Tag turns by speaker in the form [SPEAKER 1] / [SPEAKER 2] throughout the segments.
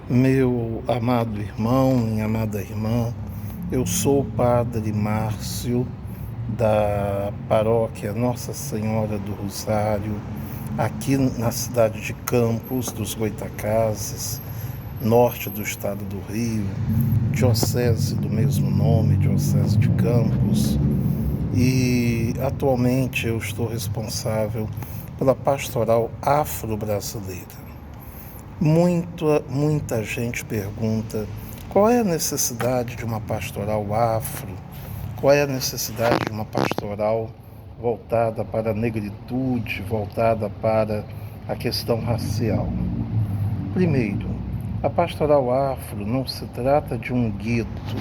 [SPEAKER 1] Meu amado irmão, minha amada irmã, eu sou o Padre Márcio, da paróquia Nossa Senhora do Rosário, aqui na cidade de Campos dos Goytacazes, norte do estado do Rio, diocese do mesmo nome, diocese de Campos, e atualmente eu estou responsável pela pastoral afro-brasileira. Muita gente pergunta qual é a necessidade de uma pastoral afro, qual é a necessidade de uma pastoral voltada para a negritude, voltada para a questão racial. Primeiro, a pastoral afro não se trata de um gueto,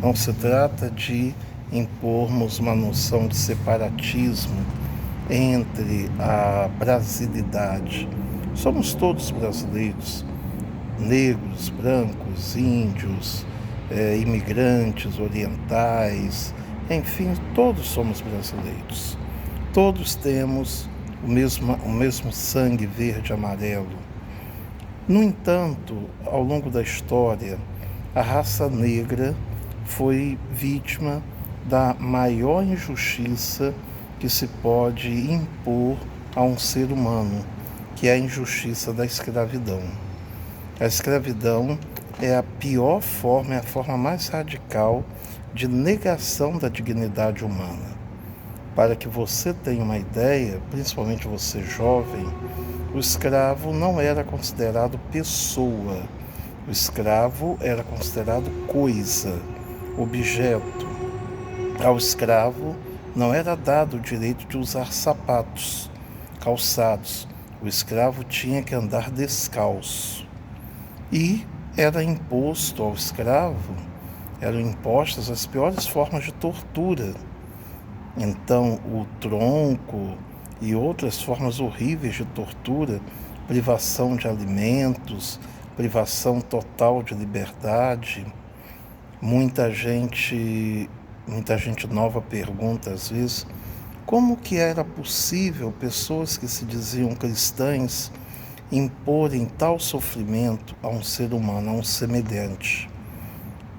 [SPEAKER 1] não se trata de impormos uma noção de separatismo entre a brasilidade. Somos todos brasileiros, negros, brancos, índios, imigrantes, orientais, enfim, todos somos brasileiros. Todos temos o mesmo sangue verde e amarelo. No entanto, ao longo da história, a raça negra foi vítima da maior injustiça que se pode impor a um ser humano, que é a injustiça da escravidão. A escravidão é a pior forma, é a forma mais radical de negação da dignidade humana. Para que você tenha uma ideia, principalmente você jovem, o escravo não era considerado pessoa, o escravo era considerado coisa, objeto. Ao escravo não era dado o direito de usar sapatos, calçados. O escravo tinha que andar descalço. E era imposto ao escravo, eram impostas as piores formas de tortura. Então, o tronco e outras formas horríveis de tortura, privação de alimentos, privação total de liberdade. Muita gente nova pergunta às vezes como que era possível pessoas que se diziam cristãs imporem tal sofrimento a um ser humano, a um semelhante,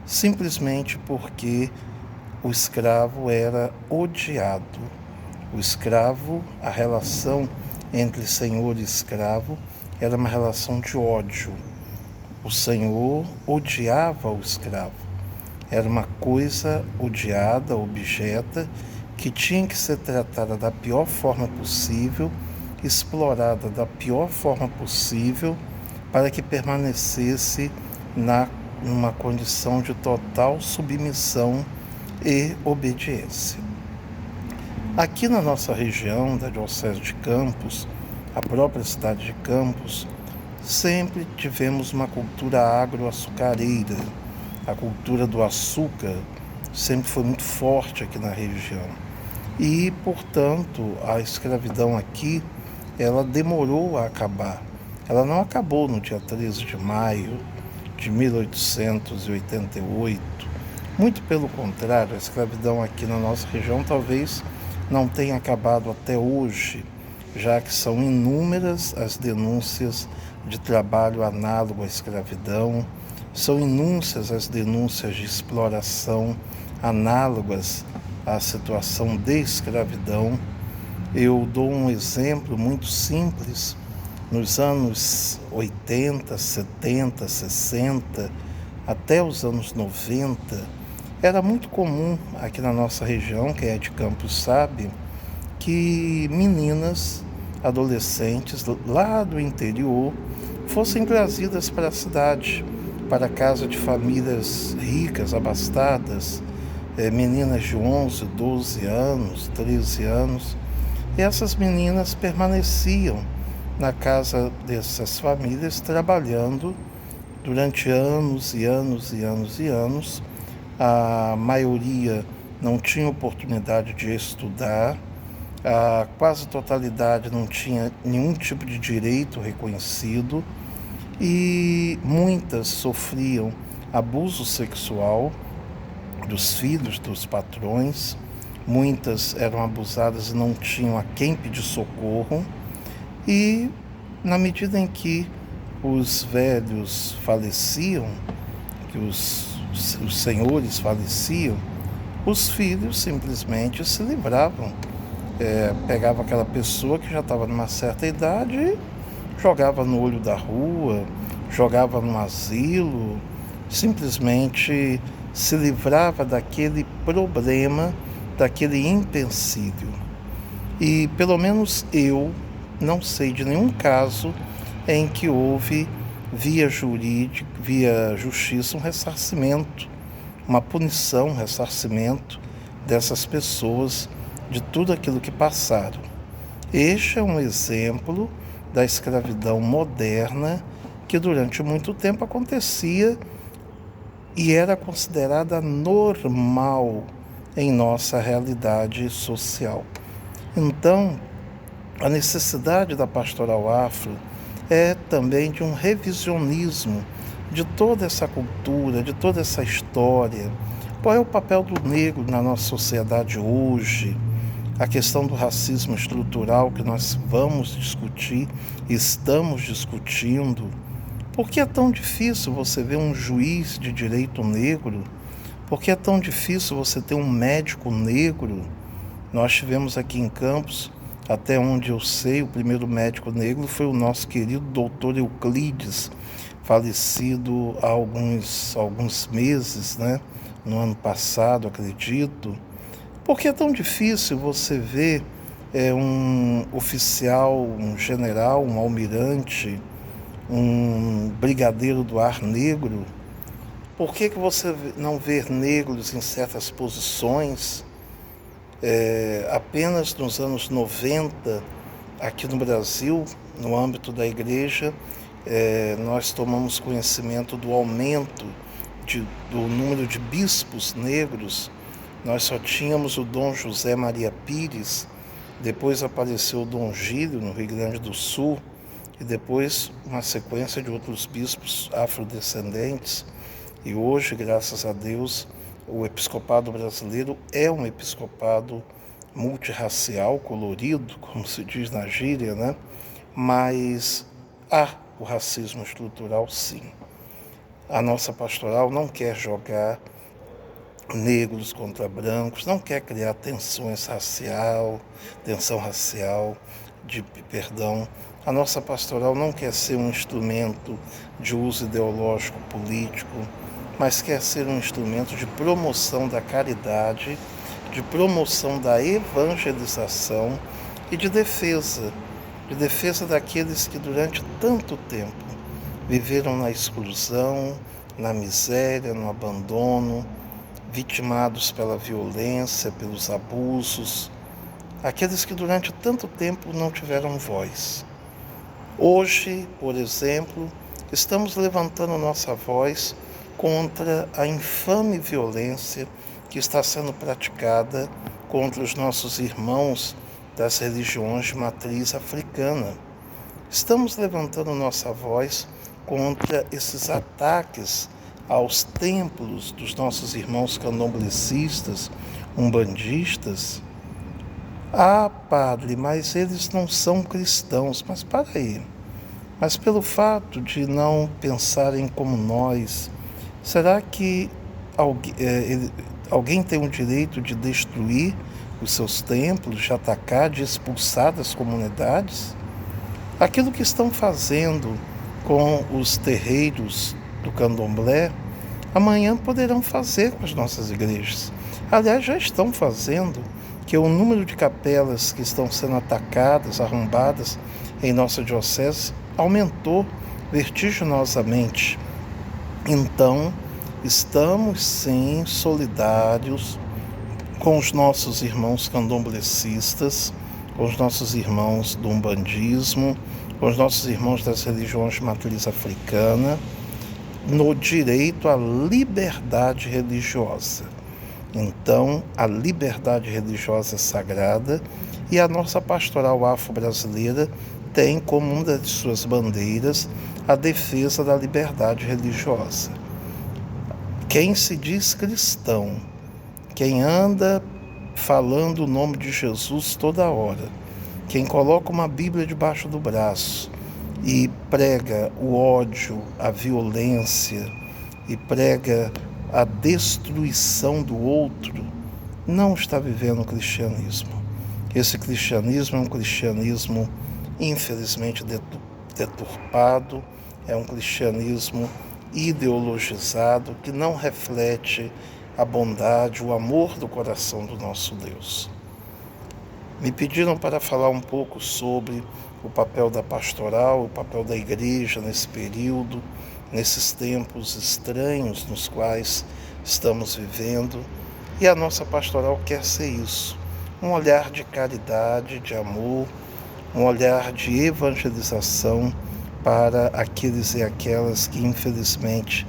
[SPEAKER 1] simplesmente porque o escravo era odiado. O escravo, a relação entre senhor e escravo era uma relação de ódio. O senhor odiava o escravo. Era uma coisa odiada, objeta, que tinha que ser tratada da pior forma possível, explorada da pior forma possível, para que permanecesse numa condição de total submissão e obediência. Aqui na nossa região da Diocese de Campos, a própria cidade de Campos, sempre tivemos uma cultura agroaçucareira. A cultura do açúcar sempre foi muito forte aqui na região. E, portanto, a escravidão aqui, ela demorou a acabar. Ela não acabou no dia 13 de maio de 1888. Muito pelo contrário, a escravidão aqui na nossa região talvez não tenha acabado até hoje, já que são inúmeras as denúncias de trabalho análogo à escravidão, são inúmeras as denúncias de exploração análogas à situação de escravidão. Eu dou um exemplo muito simples. Nos anos 80, 70, 60, até os anos 90, era muito comum aqui na nossa região, quem é de Campos sabe, que meninas, adolescentes lá do interior fossem trazidas para a cidade, para a casa de famílias ricas, abastadas, meninas de 11, 12 anos, 13 anos. E essas meninas permaneciam na casa dessas famílias, trabalhando durante anos e anos e anos e anos. A maioria não tinha oportunidade de estudar, a quase totalidade não tinha nenhum tipo de direito reconhecido e muitas sofriam abuso sexual dos filhos dos patrões, muitas eram abusadas e não tinham a quem pedir socorro. E na medida em que os velhos faleciam, que os senhores faleciam, os filhos simplesmente se livravam. Pegava aquela pessoa que já estava numa certa idade e jogava no olho da rua, jogava no asilo, simplesmente se livrava daquele problema, daquele empecilho. E pelo menos eu não sei de nenhum caso em que houve via jurídica, via justiça, um ressarcimento, uma punição, um ressarcimento dessas pessoas de tudo aquilo que passaram. Este é um exemplo da escravidão moderna que durante muito tempo acontecia e era considerada normal em nossa realidade social. Então, a necessidade da pastoral afro é também de um revisionismo de toda essa cultura, de toda essa história. Qual é o papel do negro na nossa sociedade hoje? A questão do racismo estrutural que nós vamos discutir, estamos discutindo. Por que é tão difícil você ver um juiz de direito negro? Por que é tão difícil você ter um médico negro? Nós tivemos aqui em Campos, até onde eu sei, o primeiro médico negro foi o nosso querido doutor Euclides, falecido há alguns meses, né? No ano passado, acredito. Por que é tão difícil você ver um oficial, um general, um almirante, um brigadeiro do ar negro? Por que você não vê negros em certas posições? Apenas nos anos 90, aqui no Brasil, no âmbito da igreja, nós tomamos conhecimento do aumento do número de bispos negros. Nós só tínhamos o Dom José Maria Pires, depois apareceu o Dom Gílio, no Rio Grande do Sul, e depois uma sequência de outros bispos afrodescendentes. E hoje, graças a Deus, o episcopado brasileiro é um episcopado multirracial, colorido, como se diz na gíria, né? Mas há o racismo estrutural, sim. A nossa pastoral não quer jogar negros contra brancos, não quer criar tensão racial, A nossa pastoral não quer ser um instrumento de uso ideológico político, mas quer ser um instrumento de promoção da caridade, de promoção da evangelização e de defesa daqueles que durante tanto tempo viveram na exclusão, na miséria, no abandono, vitimados pela violência, pelos abusos, aqueles que durante tanto tempo não tiveram voz. Hoje, por exemplo, estamos levantando nossa voz contra a infame violência que está sendo praticada contra os nossos irmãos das religiões de matriz africana. Estamos levantando nossa voz contra esses ataques aos templos dos nossos irmãos candomblecistas, umbandistas. Ah, padre, mas eles não são cristãos. Mas para aí. Mas pelo fato de não pensarem como nós, será que alguém tem o direito de destruir os seus templos, de atacar, de expulsar das comunidades? Aquilo que estão fazendo com os terreiros do candomblé, amanhã poderão fazer com as nossas igrejas. Aliás, já estão fazendo, que o número de capelas que estão sendo atacadas, arrombadas em nossa diocese aumentou vertiginosamente. Então, estamos sim solidários com os nossos irmãos candomblecistas, com os nossos irmãos do umbandismo, com os nossos irmãos das religiões de matriz africana, no direito à liberdade religiosa. Então, a liberdade religiosa é sagrada e a nossa pastoral afro-brasileira tem como uma das suas bandeiras a defesa da liberdade religiosa. Quem se diz cristão, quem anda falando o nome de Jesus toda hora, quem coloca uma Bíblia debaixo do braço e prega o ódio, a violência e prega a destruição do outro, não está vivendo o cristianismo. Esse cristianismo é um cristianismo, infelizmente, deturpado, é um cristianismo ideologizado que não reflete a bondade, o amor do coração do nosso Deus. Me pediram para falar um pouco sobre o papel da pastoral, o papel da igreja nesse período, nesses tempos estranhos nos quais estamos vivendo. E a nossa pastoral quer ser isso, um olhar de caridade, de amor, um olhar de evangelização para aqueles e aquelas que, infelizmente,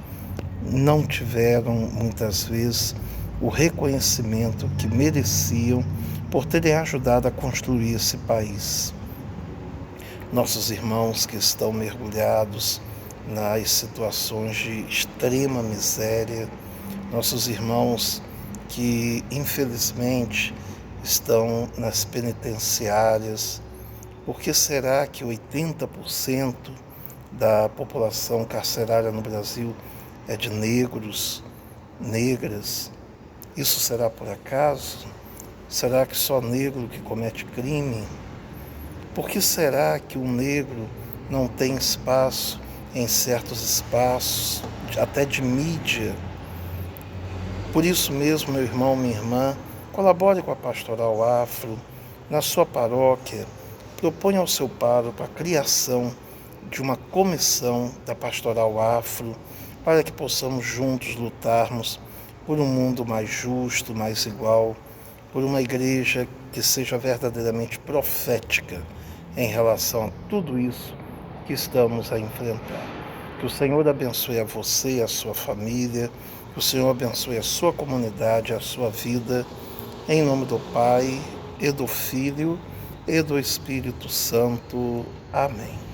[SPEAKER 1] não tiveram, muitas vezes, o reconhecimento que mereciam por terem ajudado a construir esse país. Nossos irmãos que estão mergulhados nas situações de extrema miséria, nossos irmãos que, infelizmente, estão nas penitenciárias. Por que será que 80% da população carcerária no Brasil é de negros, negras? Isso será por acaso? Será que só negro que comete crime? Por que será que o negro não tem espaço em certos espaços, até de mídia? Por isso mesmo, meu irmão, minha irmã, colabore com a Pastoral Afro. Na sua paróquia, proponha ao seu pároco a criação de uma comissão da Pastoral Afro para que possamos juntos lutarmos por um mundo mais justo, mais igual, por uma igreja que seja verdadeiramente profética em relação a tudo isso que estamos a enfrentar. Que o Senhor abençoe a você e a sua família, que o Senhor abençoe a sua comunidade, a sua vida, em nome do Pai, e do Filho, e do Espírito Santo. Amém.